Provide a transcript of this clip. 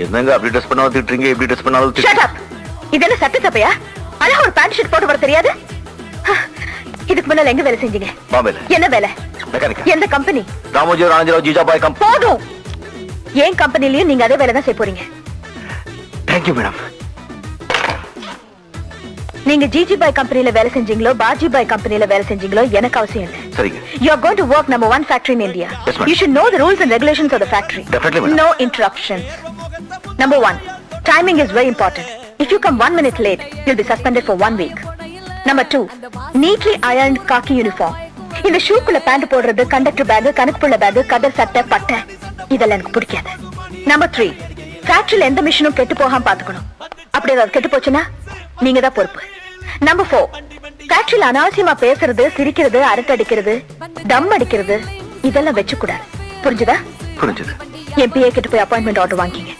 என்னங்க அப்படி ட்ரெஸ் பண்ணாலும் திட்டுறீங்க, இப்படி ட்ரெஸ் பண்ணாலும் ஷட் அப். இது என்ன சட்ட சப்பையா? அழகா ஒரு பேண்ட் ஷர்ட் போட்டு வர தெரியாது? இதுக்கு முன்னால எங்க வேலை செஞ்சீங்க? பாம்பேல. என்ன வேலை? மெக்கானிக். எந்த கம்பெனி? ராமோஜி ராஜராவ் ஜிஜாபாய் கம்பெனி. போதும். ஏன் கம்பெனிலயும் நீங்க அதே வேலை தான் செய்ய போறீங்க. Thank you madam. நீங்க ஜிஜிபாய் கம்பெனில வேலை செஞ்சீங்களோ பாஜிபாய் கம்பெனில வேலை செஞ்சீங்களோ எனக்கு அவசியம் இல்லை. சரிங்க. You are going to work number 1 factory in India. Yes, ma'am. You should know the rules and regulations of the factory. Definitely, madam. No interruptions. Number 1, timing is very important. If you come 1 minute late, you'll be suspended for 1 week. Number 2, neatly ironed khaki uniform. இந்த ஷூக்குள்ள pant போடுறது, conductor back, கணக்குப்புள்ள back, கதர் சட்டை, பட்டை இதெல்லாம் எனக்கு பிடிக்காது. Number 3, ஃபேக்டரியில எந்த மிஷினும் கெட்டு போகாம பாத்துக்கணும். அப்படி ஏதாவது கெட்டு போச்சுன்னா நீங்க தான் பொறுப்பு. Number 4, ஃபேக்டரியில அனாவசியமா பேசுறது, சிரிக்கிறது, அரட்டை அடிக்கிறது, தம் அடிக்கிறது இதெல்லாம் வச்சு கூடாது. புரிஞ்சுதா? புரிஞ்சது. என் பிஏ கிட்ட போய் அப்பாயின்மெண்ட் ஆர்டர் வாங்கிங்க.